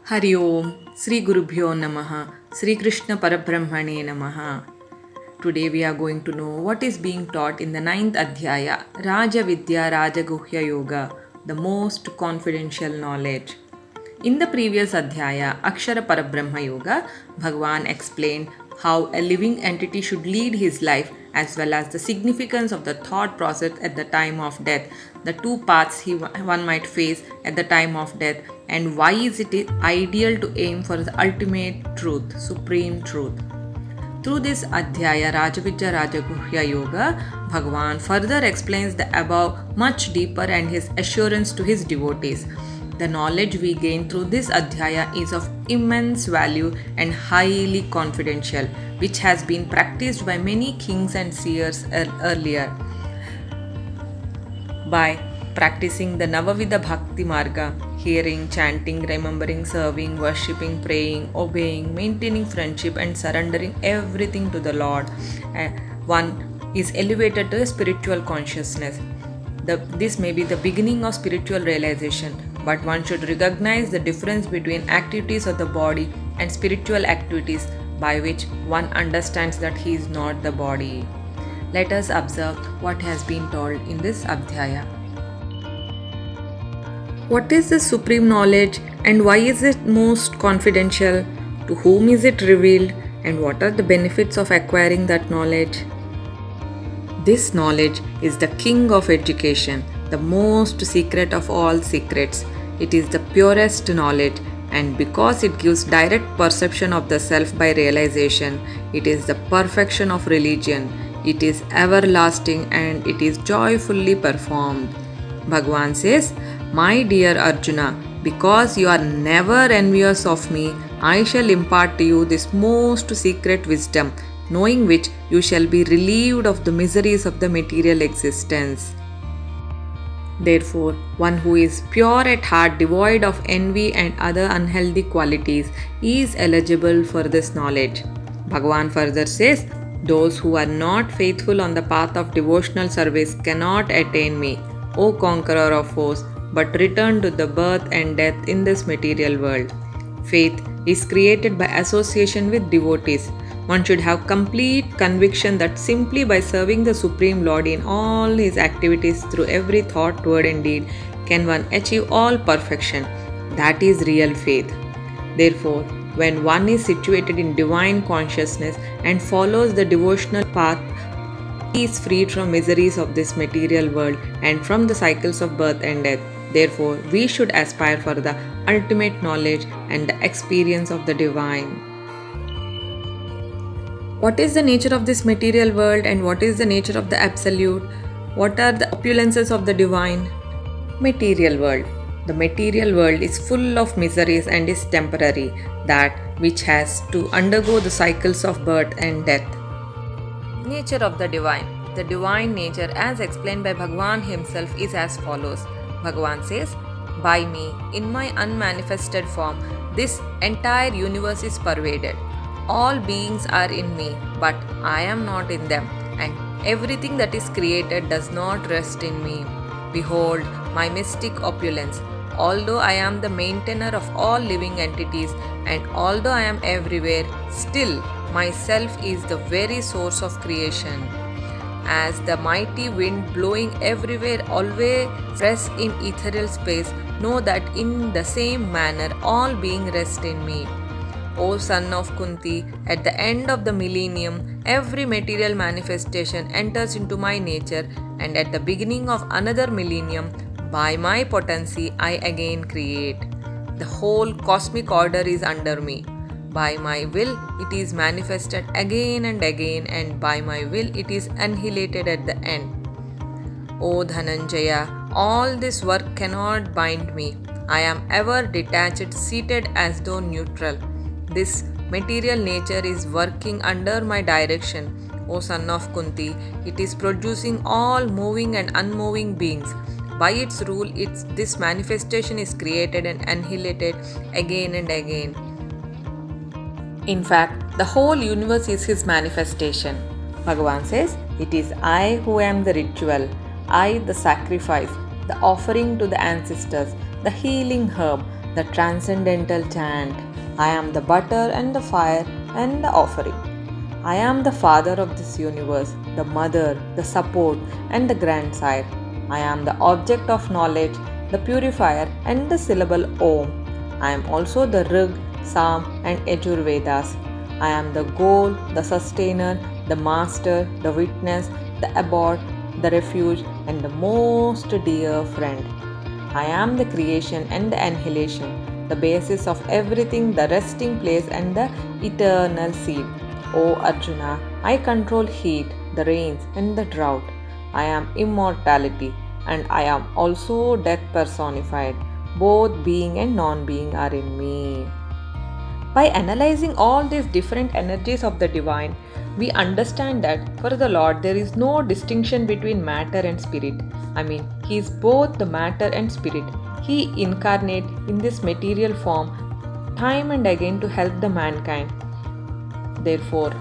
Hari Om, Sri Gurubhyo Namaha, Sri Krishna Parabrahmane Namaha. Today we are going to know what is being taught in the ninth Adhyaya, Raja Vidya Rajaguhya Yoga, the most confidential knowledge. In the previous Adhyaya, Akshara Parabrahma Yoga, Bhagavan explained how a living entity should lead his life as well as the significance of the thought process at the time of death, the two paths one might face at the time of death, and why is it ideal to aim for the ultimate truth, supreme truth. Through this Adhyaya Rajavidya Rajaguhya Yoga, Bhagavan further explains the above much deeper and his assurance to his devotees. The knowledge we gain through this Adhyaya is of immense value and highly confidential, which has been practiced by many kings and seers earlier. By practicing the Navavidha Bhakti Marga, hearing, chanting, remembering, serving, worshipping, praying, obeying, maintaining friendship, and surrendering everything to the Lord, one is elevated to a spiritual consciousness. This may be the beginning of spiritual realization, but one should recognize the difference between activities of the body and spiritual activities by which one understands that he is not the body. Let us observe what has been told in this Adhyaya. What is the supreme knowledge and why is it most confidential? To whom is it revealed and what are the benefits of acquiring that knowledge? This knowledge is the king of education, the most secret of all secrets. It is the purest knowledge, and because it gives direct perception of the self by realization, it is the perfection of religion. It is everlasting and it is joyfully performed. Bhagavan says, "My dear Arjuna, because you are never envious of me, I shall impart to you this most secret wisdom, knowing which you shall be relieved of the miseries of the material existence." Therefore, one who is pure at heart, devoid of envy and other unhealthy qualities, is eligible for this knowledge. Bhagavan further says, "Those who are not faithful on the path of devotional service cannot attain me, O conqueror of foes, but return to the birth and death in this material world." Faith is created by association with devotees. One should have complete conviction that simply by serving the Supreme Lord in all his activities through every thought, word, and deed can one achieve all perfection. That is real faith. Therefore, when one is situated in divine consciousness and follows the devotional path, he is freed from miseries of this material world and from the cycles of birth and death. Therefore, we should aspire for the ultimate knowledge and the experience of the divine. What is the nature of this material world and what is the nature of the absolute? What are the opulences of the divine? Material world. The material world is full of miseries and is temporary, that which has to undergo the cycles of birth and death. Nature of the divine. The divine nature, as explained by Bhagavan himself, is as follows. Bhagavan says, "By me, in my unmanifested form, this entire universe is pervaded. All beings are in me, but I am not in them, and everything that is created does not rest in me. Behold my mystic opulence. Although I am the maintainer of all living entities, and although I am everywhere, still myself is the very source of creation. As the mighty wind blowing everywhere always rests in ethereal space, know that in the same manner all beings rest in me. O son of Kunti, at the end of the millennium, every material manifestation enters into my nature, and at the beginning of another millennium, by my potency, I again create. The whole cosmic order is under me. By my will, it is manifested again and again, and by my will, it is annihilated at the end. O Dhananjaya, all this work cannot bind me. I am ever detached, seated as though neutral. This material nature is working under my direction, O son of Kunti. It is producing all moving and unmoving beings. By its rule, this manifestation is created and annihilated again and again. In fact, the whole universe is his manifestation." Bhagavan says, "It is I who am the ritual, I the sacrifice, the offering to the ancestors, the healing herb, The transcendental chant, I am the butter and the fire and the offering. I am the father of this universe, the mother, the support, and the grandsire. I am the object of knowledge, the purifier, and the syllable Om. I am also the Rig, Sam, and Yajur Vedas. I am the goal, the sustainer, the master, the witness, the abode, the refuge, and the most dear friend. I am the creation and the annihilation, the basis of everything, the resting place, and the eternal seed. O Arjuna, I control heat, the rains, and the drought. I am immortality, and I am also death personified. Both being and non being are in me. By analyzing all these different energies of the divine, we understand that for the Lord there is no distinction between matter and spirit. He is both the matter and spirit. He incarnate in this material form time and again to help the mankind. Therefore,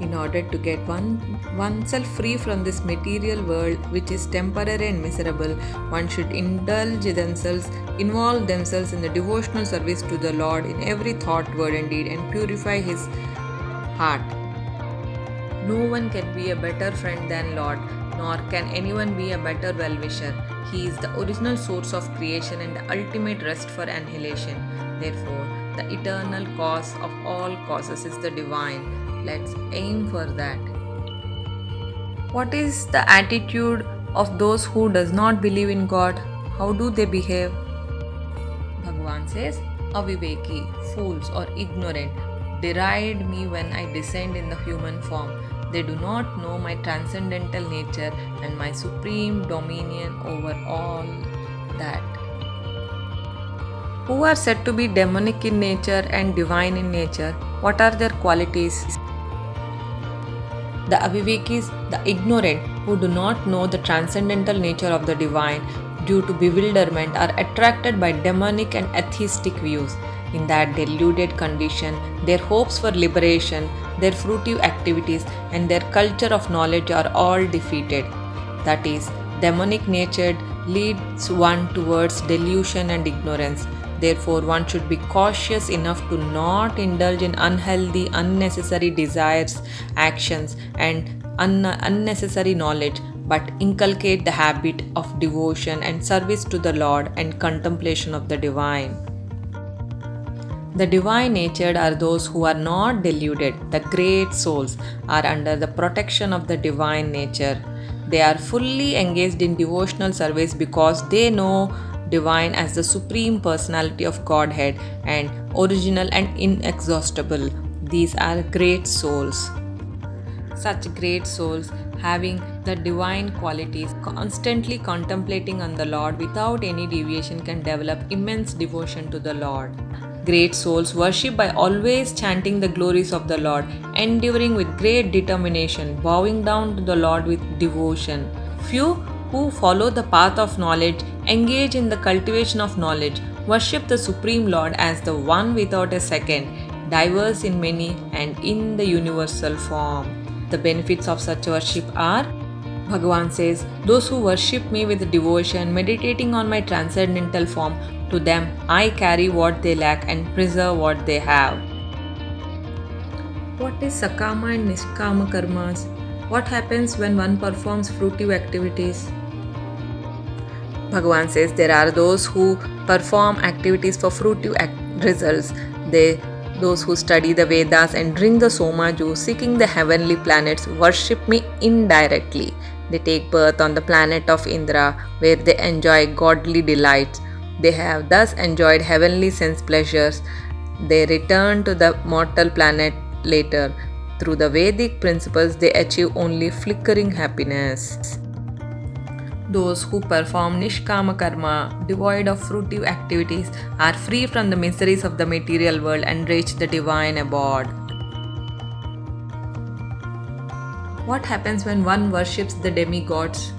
in order to get oneself free from this material world which is temporary and miserable, one should involve themselves in the devotional service to the Lord in every thought, word, and deed, and purify his heart. No one can be a better friend than Lord, nor can anyone be a better well-wisher. He is the original source of creation and the ultimate rest for annihilation. Therefore, the eternal cause of all causes is the divine. Let's aim for that. What is the attitude of those who does not believe in God? How do they behave? Bhagavan says, Aviveki, fools or ignorant, deride me when I descend in the human form. They do not know my transcendental nature and my supreme dominion over all that. Who are said to be demonic in nature and divine in nature? What are their qualities? The Avivekis, the ignorant who do not know the transcendental nature of the divine due to bewilderment, are attracted by demonic and atheistic views. In that deluded condition, their hopes for liberation, their fruitive activities, and their culture of knowledge are all defeated. That is, demonic nature leads one towards delusion and ignorance. Therefore, one should be cautious enough to not indulge in unhealthy, unnecessary desires, actions, and unnecessary knowledge, but inculcate the habit of devotion and service to the Lord and contemplation of the divine. The divine natured are those who are not deluded. The great souls are under the protection of the divine nature. They are fully engaged in devotional service because they know divine as the supreme personality of Godhead and original and inexhaustible. These are great souls. Such great souls, having the divine qualities, constantly contemplating on the Lord without any deviation, can develop immense devotion to the Lord. Great souls worship by always chanting the glories of the Lord, endeavoring with great determination, bowing down to the Lord with devotion. Few who follow the path of knowledge, engage in the cultivation of knowledge, worship the Supreme Lord as the one without a second, diverse in many and in the universal form. The benefits of such worship are, Bhagavan says, those who worship me with devotion, meditating on my transcendental form, to them I carry what they lack and preserve what they have. What is Sakama and Nishkama karmas? What happens when one performs fruitive activities? Bhagavan says there are those who perform activities for fruitive results. Those who study the Vedas and drink the Soma juice, seeking the heavenly planets, worship me indirectly. They take birth on the planet of Indra, where they enjoy godly delights. They have thus enjoyed heavenly sense pleasures. They return to the mortal planet later. Through the Vedic principles, they achieve only flickering happiness. Those who perform Nishkama karma, devoid of fruitive activities, are free from the miseries of the material world and reach the divine abode. What happens when one worships the demigods?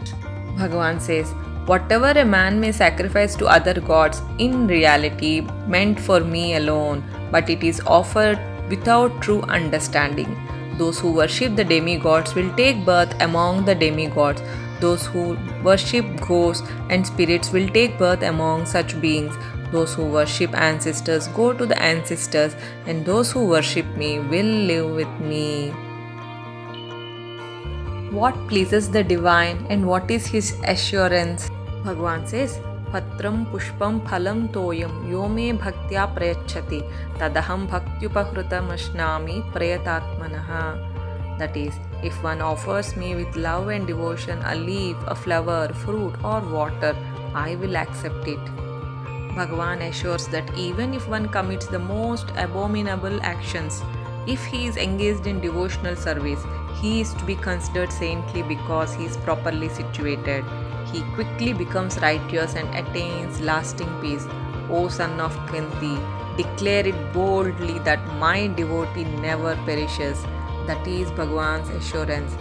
Bhagavan says, whatever a man may sacrifice to other gods, in reality meant for me alone, but it is offered without true understanding. Those who worship the demigods will take birth among the demigods. Those who worship ghosts and spirits will take birth among such beings. Those who worship ancestors go to the ancestors, and those who worship me will live with me. What pleases the divine and what is his assurance? Bhagavan says, Patram pushpam phalam toyam yo me bhaktya prayachati tadaham bhaktyupahrutam prayatatmanaha. That is, if one offers me with love and devotion a leaf, a flower, fruit or water, I will accept it. Bhagavan assures that even if one commits the most abominable actions, if he is engaged in devotional service, he is to be considered saintly because he is properly situated. He quickly becomes righteous and attains lasting peace. O son of Kunti, declare it boldly that my devotee never perishes. That is Bhagavan's assurance.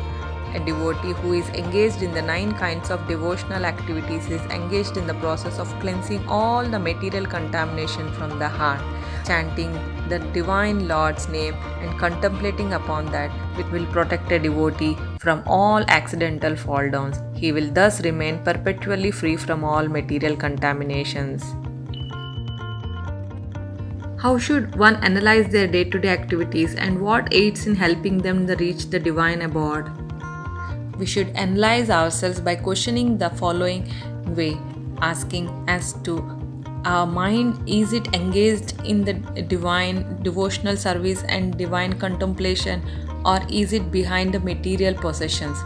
A devotee who is engaged in the 9 kinds of devotional activities is engaged in the process of cleansing all the material contamination from the heart, chanting the Divine Lord's name and contemplating upon that, which will protect a devotee from all accidental fall downs. He will thus remain perpetually free from all material contaminations. How should one analyze their day-to-day activities and what aids in helping them to reach the divine abode? We should analyze ourselves by questioning the following way, asking as to our mind, is it engaged in the divine devotional service and divine contemplation, or is it behind the material possessions?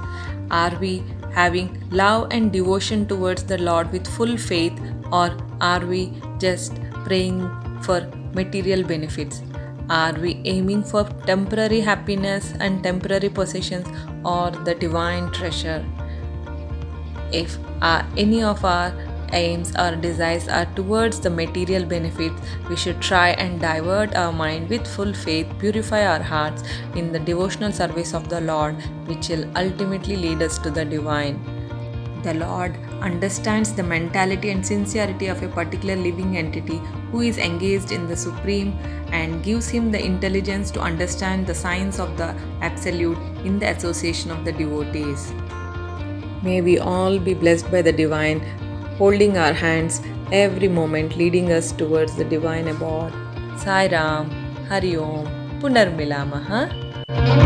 Are we having love and devotion towards the Lord with full faith, or are we just praying for material benefits? Are we aiming for temporary happiness and temporary possessions or the divine treasure? If any of our aims or desires are towards the material benefits, we should try and divert our mind with full faith, purify our hearts in the devotional service of the Lord, which will ultimately lead us to the divine. The Lord understands the mentality and sincerity of a particular living entity who is engaged in the Supreme and gives him the intelligence to understand the signs of the Absolute in the association of the devotees. May we all be blessed by the Divine, holding our hands every moment, leading us towards the divine abode. Sai Ram, Hari Om, Punarmilamaha.